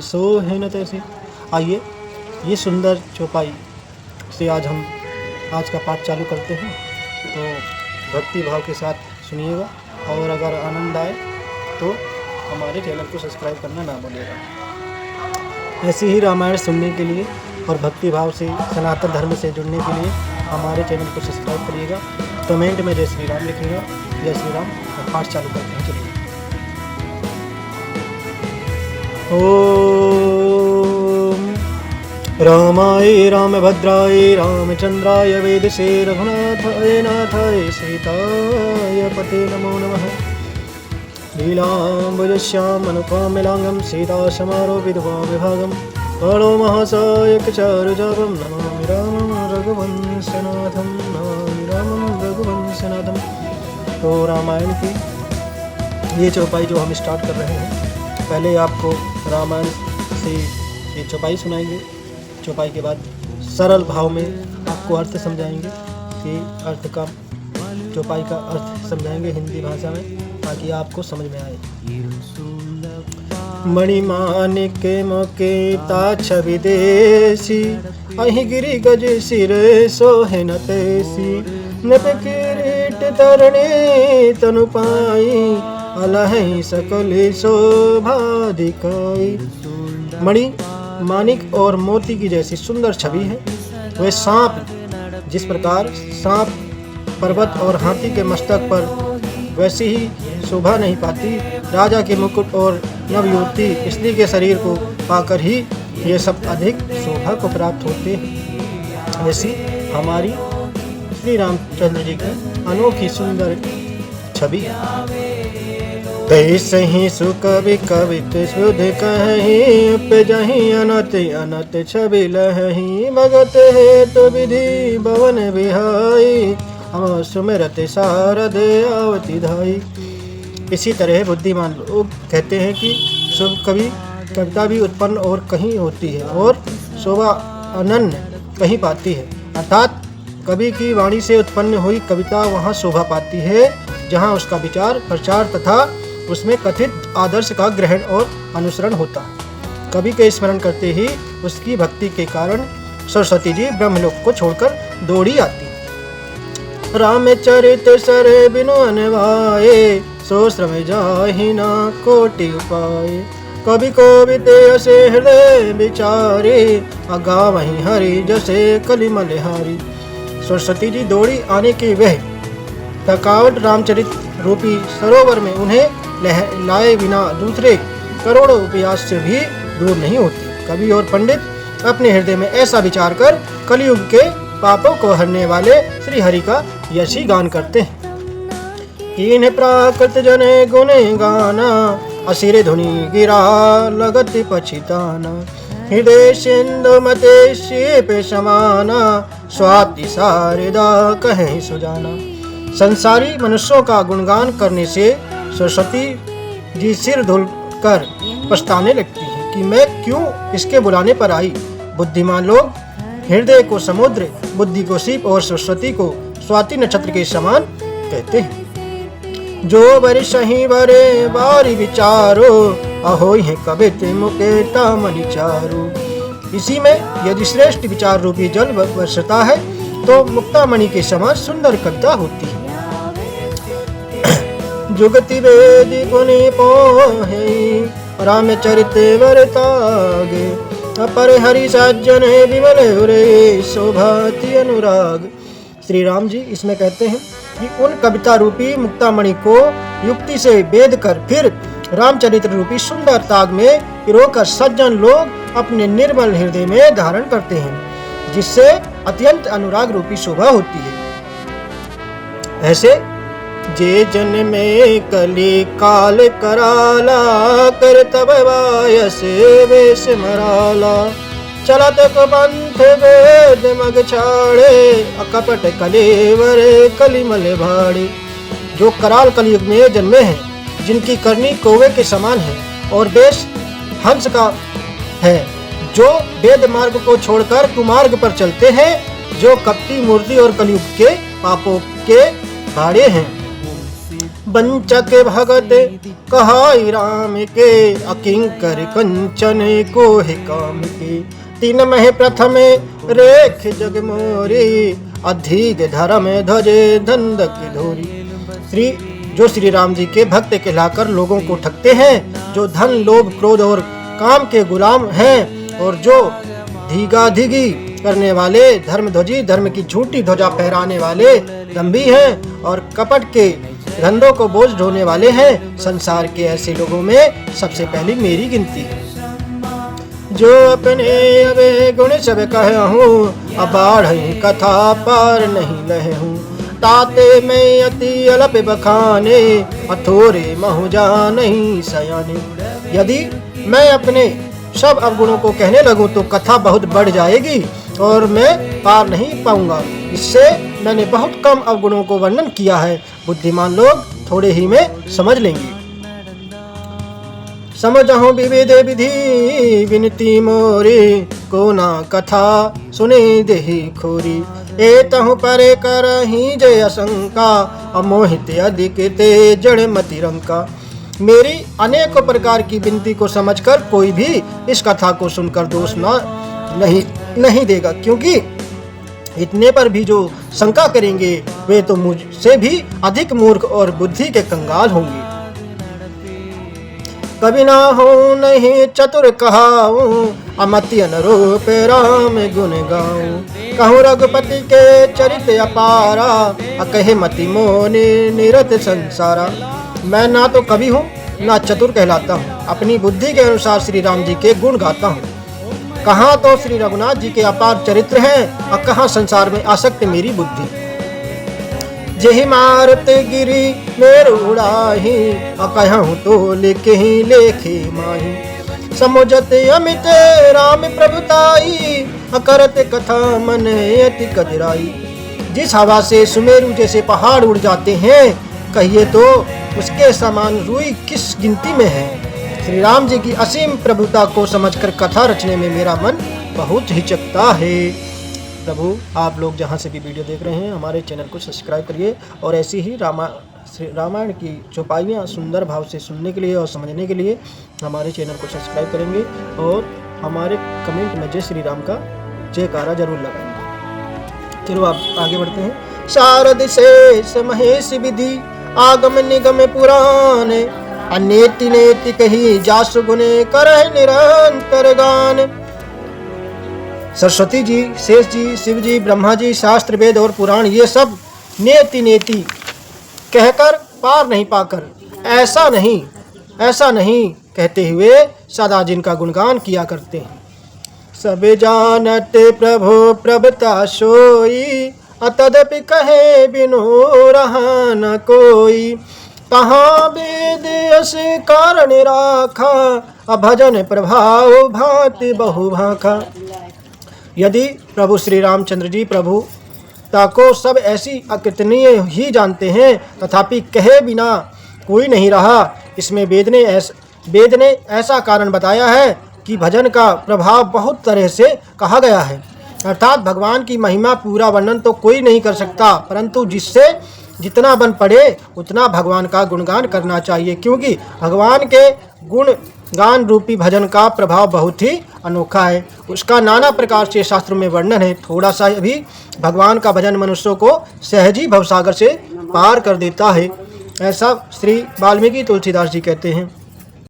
सोहे न तैसे। आइए ये सुंदर चौपाई से आज का पाठ चालू करते हैं। तो भक्ति भाव के साथ सुनिएगा और अगर आनंद आए तो हमारे चैनल को सब्सक्राइब करना ना भूलिएगा। ऐसे ही रामायण सुनने के लिए और भक्ति भाव से सनातन धर्म से जुड़ने के लिए हमारे चैनल को सब्सक्राइब करिएगा। कमेंट में जय श्री राम लिखिएगा। जय श्री राम। और पाठ चालू करते हैं। चलिए। ओम रामाय रामभद्राय रामचंद्राय वेदसे रघुनाथाय नाथाय सीताय पते नमो नमः। लीलाम्बुजश्याम अनुपमिलांगं सीता समारो विधवा विभागं कालो महासायक चारुजापं नमामि रामं रघुवंशनाथं नमामि रामं रघुवंशनाथं। तो रामायण की ये चौपाई जो हम स्टार्ट कर रहे हैं, पहले आपको रामायण से ये चौपाई सुनाएंगे। चौपाई के बाद सरल भाव में आपको अर्थ समझाएंगे कि अर्थ का चौपाई का अर्थ समझाएंगे हिंदी भाषा में, ताकि आपको समझ में आए। मणिमानिक मोके ताछ विदेशी अहि गिरि गज सिर सोहे न तैसी। नभ किरीट तरणे तनु पाई अलहि सकल शोभा दिखाई। मणि मानिक और मोती की जैसी सुंदर छवि है। वह सांप, जिस प्रकार सांप पर्वत और हाथी के मस्तक पर वैसी ही शोभा नहीं पाती, राजा के मुकुट और नवयुवती स्त्री के शरीर को पाकर ही ये सब अधिक शोभा को प्राप्त होते हैं। वैसी हमारी श्री रामचंद्र जी की अनोखी सुंदर छवि है। तैसे ही सुकवि कवित सुध कहि उपजहि अनत अनत छवि लहि। भगत है तो विधि भवन विहाई हम सुमिरत सारद आवति धाई। इसी तरह बुद्धिमान लोग कहते हैं कि शुभ कवि कविता भी उत्पन्न और कहीं होती है और शोभा अनन्य कहीं पाती है। अर्थात कवि की वाणी से उत्पन्न हुई कविता वहाँ शोभा पाती है जहाँ उसका विचार प्रचार तथा उसमें कथित आदर्श का ग्रहण और अनुसरण होता है। कवि के स्मरण करते ही उसकी भक्ति के कारण सरस्वती जी ब्रह्मलोक को छोड़कर दौड़ी आती। रामचरित सर बिनु अनवाए सो श्रम जाहि ना कोटि उपाय। कवि कोविते असे हृदय विचारे अगावहि हरि जसे कलिमल हारी। सरस्वती जी दौड़ी आने की वह थकावट रामचरित रूपी सरोवर में उन्हें लाए बिना दूसरे करोड़ों प्रयास से भी दूर नहीं होती। कवि और पंडित अपने हृदय में ऐसा विचार कर कलयुग के पापों को हरने वाले श्री हरि का यश ही गान करते हैं। कीन प्राकृत जने गुणे गाना असिर धुनि गिरा लगत पछिताना। हृदय सिंधु मते शिप समाना स्वाति शारदा कहे सुजाना। संसारी मनुष्यों का गुणगान करने से सरस्वती जी सिर धुल कर पछताने लगती है कि मैं क्यों इसके बुलाने पर आई। बुद्धिमान लोग हृदय को समुद्र, बुद्धि को सीप और सरस्वती को स्वाति नक्षत्र के समान कहते हैं। जो वर्ष ही बरे बारी विचारो अहो है कवित मुकेता मणि चारो। इसी में यदि श्रेष्ठ विचार रूपी जल वर्षता है तो मुक्तामणि के समान सुंदर कविता होती है। जुगति वेदी पुनि पोहे रामचरित वरतागे। अपर हरि सज्जन विमल उरे शोभाति अनुराग। श्री राम जी इसमें कहते हैं कि उन कविता रूपी मुक्तामणि को युक्ति से वेद कर फिर रामचरित्र रूपी सुंदर ताग में पिरोकर सज्जन लोग अपने निर्मल हृदय में धारण करते हैं, जिससे अत्यंत अनुराग रूपी शोभा होती है। ऐसे जे जन में कली काल कराला कर तब वायस वेश मराला। चलत पंथ वेद मग छाड़े अकपट कलेवर कलिमल भाड़े। जो कराल कलयुग में जन्मे हैं, जिनकी करनी कौवे के समान है और वेश हंस का है, जो वेद मार्ग को छोड़कर कुमार्ग पर चलते हैं, जो कपटी मूर्ति और कलयुग के पापों के भाड़े हैं। बंचक भगत कहाई राम के, अकिंकर कंचन को है काम के। तीन मह प्रथम रेख जग मोरी, अधिक धर्म ध्वजे धंधक धोरी। जो श्री राम जी के भक्त कहलाकर लोगों को ठगते हैं, जो धन लोभ क्रोध और काम के गुलाम हैं, और जो धीगाधिगी करने वाले, धर्मध्वजी धर्म की झूठी ध्वजा फहराने वाले दंभी हैं और कपट के धंधों को बोझ ढोने वाले हैं, संसार के ऐसे लोगों में सबसे पहली मेरी गिनती है। जो अपने अबे गुण सब कहूँ, अबाढ़ कथा पार नहीं लहूँ। ताते में अति अल्प बखाने, अथोरे महु नहीं सयाने। यदि मैं अपने सब अवगुणों को कहने लगूं तो कथा बहुत बढ़ जाएगी और मैं पार नहीं पाऊंगा। इससे मैंने बहुत कम अवगुणों को वर्णन किया है, बुद्धिमान लोग थोड़े ही में समझ लेंगे। समझहु विविध विधि विनती मोरी, को ना कथा सुने देहि खोरी। एतहु परे करहि जय आशंका, अमोहित अधिक ते जड़ मति रंका। मेरी अनेक प्रकार की विनती को समझकर कोई भी इस कथा को सुनकर दोष नहीं देगा, क्योंकि इतने पर भी जो शंका करेंगे वे तो मुझसे भी अधिक मूर्ख और बुद्धि के कंगाल होंगे। कभी ना हो नहीं चतुर कहाऊं, अमति अनुरूप राम गुण गाऊं। कहूँ रघुपति के चरित अपारा, कहे मति मोनि निरत संसारा। मैं ना तो कवि हूँ ना चतुर कहलाता हूँ, अपनी बुद्धि के अनुसार श्री राम जी के गुण गाता हूँ। कहाँ तो श्री रघुनाथ जी के अपार चरित्र हैं और कहाँ संसार में आसक्त मेरी बुद्धि। जेहि मारत गिरी मेर उड़ाही, कहूँ तो लिखे ही लेखे माही। समुझत अमित राम प्रभुताई, करत कथा मन अति कदराई। जिस हवा से सुमेरु जैसे पहाड़ उड़ जाते हैं, कहिए तो उसके समान रूई किस गिनती में है। श्री राम जी की असीम प्रभुता को समझकर कथा रचने में मेरा मन बहुत हिचकता है। प्रभु आप लोग जहाँ से भी वीडियो देख रहे हैं हमारे चैनल को सब्सक्राइब करिए और ऐसी ही रामायण की चौपाइयाँ सुंदर भाव से सुनने के लिए और समझने के लिए हमारे चैनल को सब्सक्राइब करेंगे और हमारे कमेंट में जय श्री राम का जयकारा जरूर लगाएंगे। चलो आप आगे बढ़ते हैं। शारद शेष महेश विधि, आगम निगम पुराण, अनेति नेति कही जासु गुने करहि निरंतर गान। सरस्वती जी, शेष जी, शिव जी, ब्रह्मा जी, शास्त्र वेद और पुराण ये सब नेति नेति कहकर पार नहीं पाकर ऐसा नहीं कहते हुए सदा जिनका गुणगान किया करते हैं। सब जानत प्रभु प्रभुता सोई, तदपि कहे बिनु रहा न कोई। तहाँ वेद अस कारण राखा, भजन प्रभाव भांति बहु भाखा। यदि प्रभु श्री रामचंद्र जी प्रभुता को सब ऐसी अकीर्तनीय ही जानते हैं, तथापि कहे बिना कोई नहीं रहा, इसमें वेद ने ऐसा कारण बताया है कि भजन का प्रभाव बहुत तरह से कहा गया है। अर्थात भगवान की महिमा पूरा वर्णन तो कोई नहीं कर सकता, परंतु जिससे जितना बन पड़े उतना भगवान का गुणगान करना चाहिए, क्योंकि भगवान के गुण गान रूपी भजन का प्रभाव बहुत ही अनोखा है। उसका नाना प्रकार से शास्त्रों में वर्णन है। थोड़ा सा भी भगवान का भजन मनुष्यों को सहज ही भवसागर से पार कर देता है, ऐसा श्री वाल्मीकि तुलसीदास जी कहते हैं।